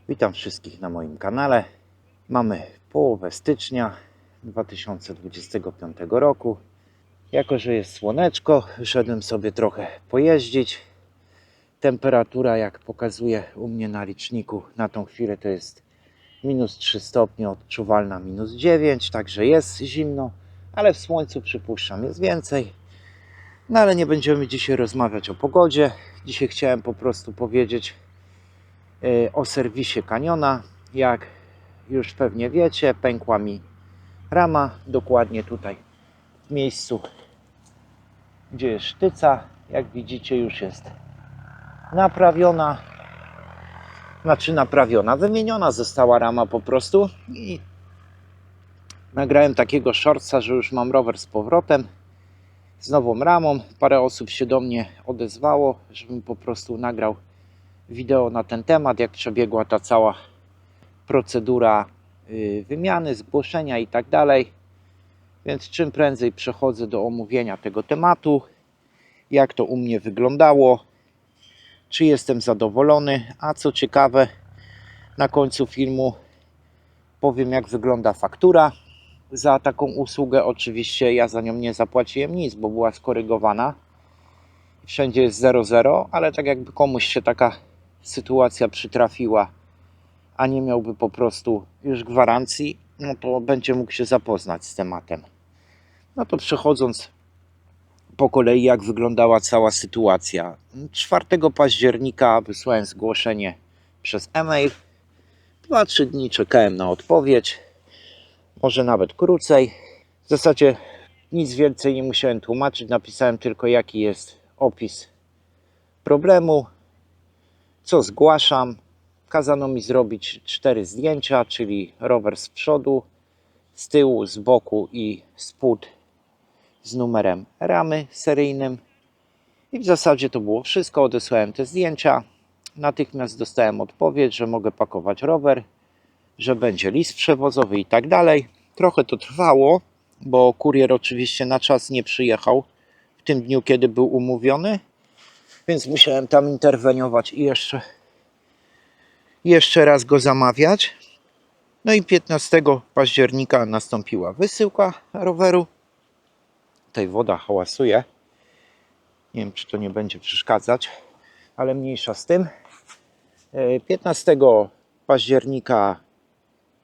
Witam wszystkich na moim kanale. Mamy połowę stycznia 2025 roku. Jako że jest słoneczko, wyszedłem sobie trochę pojeździć. Temperatura, jak pokazuje u mnie na liczniku, na tą chwilę to jest minus 3 stopnie, odczuwalna minus 9, także jest zimno, ale w słońcu przypuszczam jest więcej. No ale nie będziemy dzisiaj rozmawiać o pogodzie. Dzisiaj chciałem po prostu powiedzieć o serwisie Caniona. Jak już pewnie wiecie, pękła mi rama, dokładnie tutaj w miejscu, gdzie jest sztyca. Jak widzicie, już jest naprawiona, wymieniona została rama po prostu i nagrałem takiego shortsa, że już mam rower z powrotem, z nową ramą. Parę osób się do mnie odezwało, żebym po prostu nagrał wideo na ten temat, jak przebiegła ta cała procedura wymiany, zgłoszenia i tak dalej. Więc czym prędzej przechodzę do omówienia tego tematu, jak to u mnie wyglądało, czy jestem zadowolony, a co ciekawe, na końcu filmu powiem, jak wygląda faktura za taką usługę. Oczywiście ja za nią nie zapłaciłem nic, bo była skorygowana. Wszędzie jest 00, ale tak jakby komuś się taka sytuacja przytrafiła, a nie miałby po prostu już gwarancji, no to będzie mógł się zapoznać z tematem. No to przechodząc po kolei, jak wyglądała cała sytuacja. 4 października wysłałem zgłoszenie przez e-mail. 2-3 dni czekałem na odpowiedź, może nawet krócej. W zasadzie nic więcej nie musiałem tłumaczyć, napisałem tylko, jaki jest opis problemu, co zgłaszam. Kazano mi zrobić 4 zdjęcia, czyli rower z przodu, z tyłu, z boku i spód z numerem ramy seryjnym. I w zasadzie to było wszystko. Odesłałem te zdjęcia. Natychmiast dostałem odpowiedź, że mogę pakować rower, że będzie list przewozowy i tak dalej. Trochę to trwało, bo kurier oczywiście na czas nie przyjechał w tym dniu, kiedy był umówiony, więc musiałem tam interweniować i jeszcze raz go zamawiać. No i 15 października nastąpiła wysyłka roweru. Tutaj woda hałasuje. Nie wiem, czy to nie będzie przeszkadzać, ale mniejsza z tym. 15 października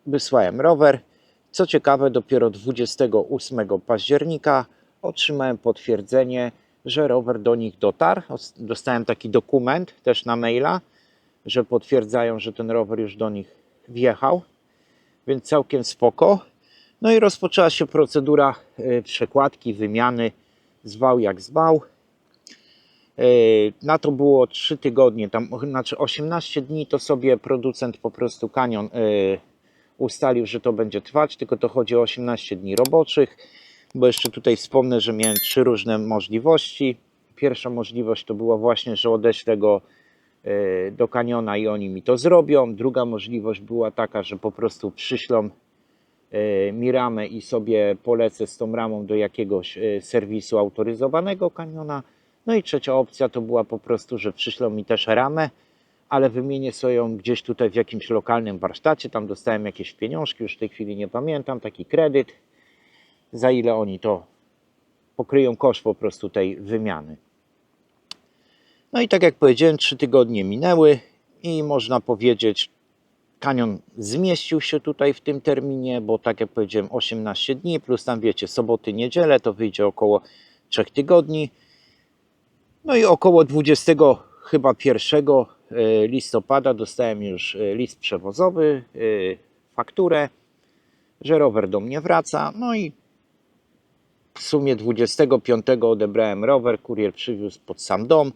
wysłałem rower. Co ciekawe, dopiero 28 października otrzymałem potwierdzenie, że rower do nich dotarł. Dostałem taki dokument też na maila, że potwierdzają, że ten rower już do nich wjechał, więc całkiem spoko. No i rozpoczęła się procedura przekładki, wymiany, zwał jak zwał. Na to było 3 tygodnie, znaczy 18 dni to sobie producent po prostu Canion ustalił, że to będzie trwać, tylko to chodzi o 18 dni roboczych, bo jeszcze tutaj wspomnę, że miałem 3 różne możliwości. Pierwsza możliwość to była właśnie, że odeślę go do Caniona i oni mi to zrobią. Druga możliwość była taka, że po prostu przyślą mi ramę i sobie polecę z tą ramą do jakiegoś serwisu autoryzowanego Caniona. No i trzecia opcja to była po prostu, że przyślą mi też ramę, ale wymienię sobie ją gdzieś tutaj w jakimś lokalnym warsztacie. Tam dostałem jakieś pieniążki, już w tej chwili nie pamiętam, taki kredyt, za ile oni to pokryją koszt po prostu tej wymiany. No i tak jak powiedziałem, 3 tygodnie minęły i można powiedzieć, Canion zmieścił się tutaj w tym terminie, bo tak jak powiedziałem, 18 dni, plus tam wiecie, soboty, niedzielę, to wyjdzie około 3 tygodni. No i około 20 chyba 1 listopada dostałem już list przewozowy, fakturę, że rower do mnie wraca. No i w sumie 25 odebrałem rower, kurier przywiózł pod sam dom.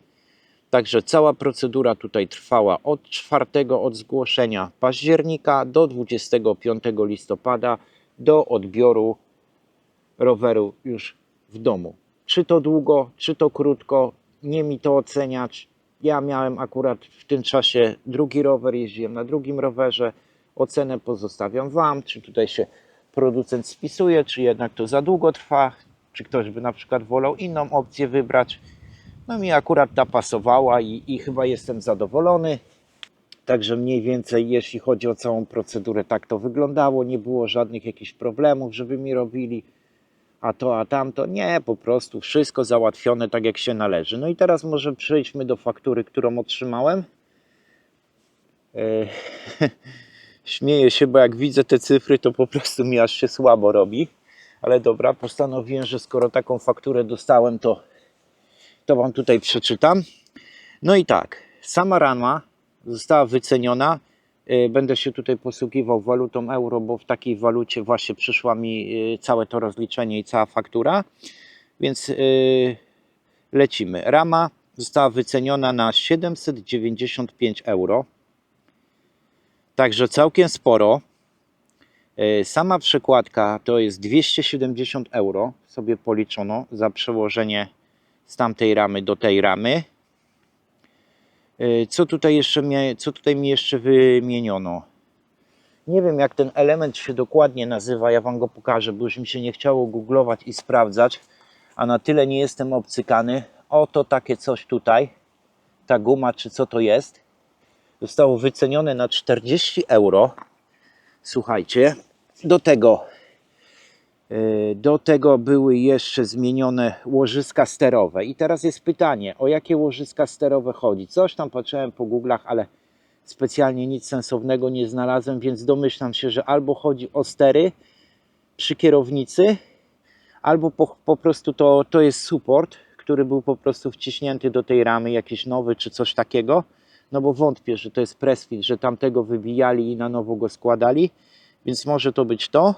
Także cała procedura tutaj trwała od 4 od zgłoszenia października do 25 listopada do odbioru roweru już w domu. Czy to długo, czy to krótko, nie mi to oceniać. Ja miałem akurat w tym czasie drugi rower, jeździłem na drugim rowerze. Ocenę pozostawiam Wam, czy tutaj się producent spisuje, czy jednak to za długo trwa, czy ktoś by na przykład wolał inną opcję wybrać. No mi akurat ta pasowała i chyba jestem zadowolony. Także mniej więcej, jeśli chodzi o całą procedurę, tak to wyglądało. Nie było żadnych jakichś problemów, żeby mi robili a to, a tamto. Nie, po prostu wszystko załatwione tak, jak się należy. No i teraz może przejdźmy do faktury, którą otrzymałem. Śmieję się, bo jak widzę te cyfry, to po prostu mi aż się słabo robi. Ale dobra, postanowiłem, że skoro taką fakturę dostałem, to Wam tutaj przeczytam. No i tak, sama rama została wyceniona. Będę się tutaj posługiwał walutą euro, bo w takiej walucie właśnie przyszła mi całe to rozliczenie i cała faktura. Więc lecimy. Rama została wyceniona na 795 euro. Także całkiem sporo. Sama przekładka to jest 270 euro. Sobie policzono za przełożenie z tamtej ramy do tej ramy. Co tutaj mi jeszcze wymieniono? Nie wiem, jak ten element się dokładnie nazywa, ja Wam go pokażę, bo już mi się nie chciało googlować i sprawdzać, a na tyle nie jestem obcykany. Oto takie coś tutaj, ta guma, czy co to jest, zostało wycenione na 40 euro. Słuchajcie, do tego były jeszcze zmienione łożyska sterowe. I teraz jest pytanie, o jakie łożyska sterowe chodzi? Coś tam patrzyłem po Google'ach, ale specjalnie nic sensownego nie znalazłem, więc domyślam się, że albo chodzi o stery przy kierownicy, albo po prostu to jest support, który był po prostu wciśnięty do tej ramy, jakiś nowy czy coś takiego. No bo wątpię, że to jest pressfit, że tamtego wybijali i na nowo go składali, więc może to być to.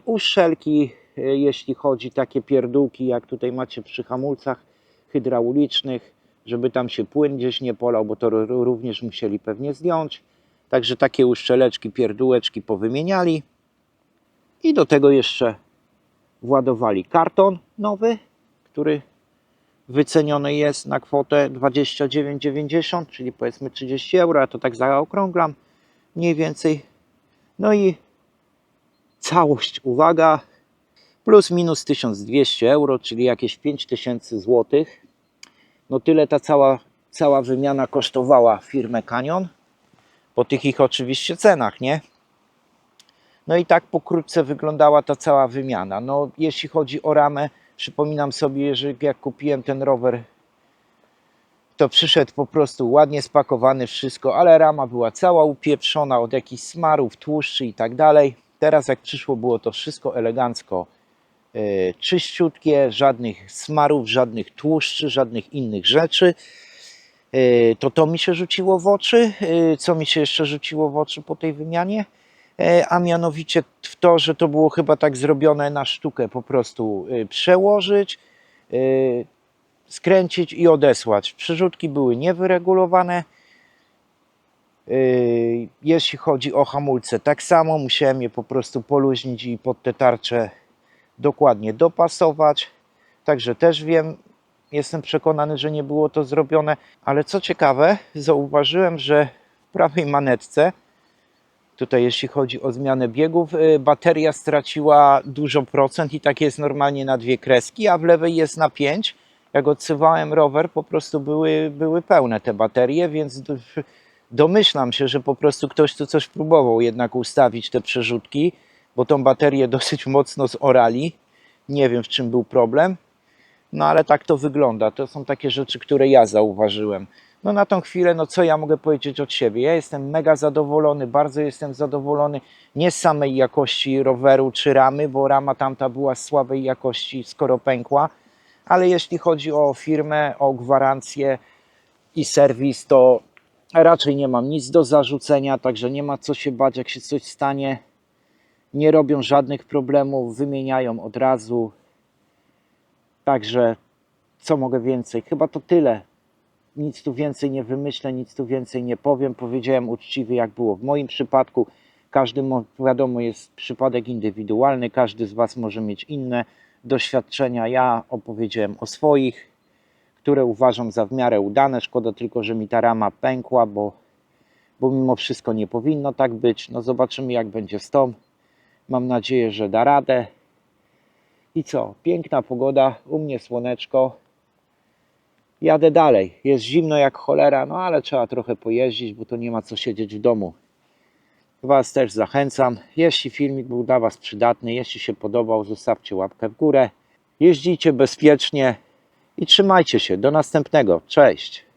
Uszczelki, jeśli chodzi takie pierdółki, jak tutaj macie przy hamulcach hydraulicznych, żeby tam się płyn gdzieś nie polał, bo to również musieli pewnie zdjąć. Także takie uszczeleczki, pierdółeczki powymieniali. I do tego jeszcze władowali karton nowy, który wyceniony jest na kwotę 29,90, czyli powiedzmy 30 euro, a to tak zaokrąglam mniej więcej. No i całość, uwaga, plus minus 1200 euro, czyli jakieś 5000 zł. No tyle ta cała wymiana kosztowała firmę Canyon, po tych ich oczywiście cenach, nie? No i tak pokrótce wyglądała ta cała wymiana. No jeśli chodzi o ramę, przypominam sobie, że jak kupiłem ten rower, to przyszedł po prostu ładnie spakowany wszystko, ale rama była cała upieprzona od jakichś smarów, tłuszczy i tak dalej. Teraz jak przyszło, było to wszystko elegancko czyściutkie, żadnych smarów, żadnych tłuszczy, żadnych innych rzeczy. To mi się rzuciło w oczy. Co mi się jeszcze rzuciło w oczy po tej wymianie? A mianowicie w to, że to było chyba tak zrobione na sztukę, po prostu przełożyć, skręcić i odesłać. Przerzutki były niewyregulowane. Jeśli chodzi o hamulce, tak samo musiałem je po prostu poluźnić i pod te tarcze dokładnie dopasować. Także też wiem, jestem przekonany, że nie było to zrobione, ale co ciekawe, zauważyłem, że w prawej manetce, tutaj jeśli chodzi o zmianę biegów, bateria straciła dużo procent i tak jest normalnie na 2 kreski, a w lewej jest na 5. Jak odsywałem rower, po prostu były pełne te baterie, więc domyślam się, że po prostu ktoś tu coś próbował jednak ustawić te przerzutki, bo tą baterię dosyć mocno zorali. Nie wiem, w czym był problem. No ale tak to wygląda. To są takie rzeczy, które ja zauważyłem. No na tą chwilę, no co ja mogę powiedzieć od siebie? Ja jestem mega zadowolony, bardzo jestem zadowolony nie z samej jakości roweru czy ramy, bo rama tamta była z słabej jakości, skoro pękła, ale jeśli chodzi o firmę, o gwarancję i serwis, to raczej nie mam nic do zarzucenia, także nie ma co się bać, jak się coś stanie. Nie robią żadnych problemów, wymieniają od razu. Także co mogę więcej? Chyba to tyle. Nic tu więcej nie wymyślę, nic tu więcej nie powiem. Powiedziałem uczciwie, jak było w moim przypadku. Każdy, wiadomo, jest przypadek indywidualny. Każdy z Was może mieć inne doświadczenia. Ja opowiedziałem o swoich, które uważam za w miarę udane. Szkoda tylko, że mi ta rama pękła, bo mimo wszystko nie powinno tak być. No zobaczymy, jak będzie z tą. Mam nadzieję, że da radę. I co? Piękna pogoda, u mnie słoneczko. jadę dalej. Jest zimno jak cholera, no ale trzeba trochę pojeździć, bo to nie ma co siedzieć w domu. Was też zachęcam. Jeśli filmik był dla Was przydatny, jeśli się podobał, zostawcie łapkę w górę. Jeździcie bezpiecznie i trzymajcie się. Do następnego. Cześć.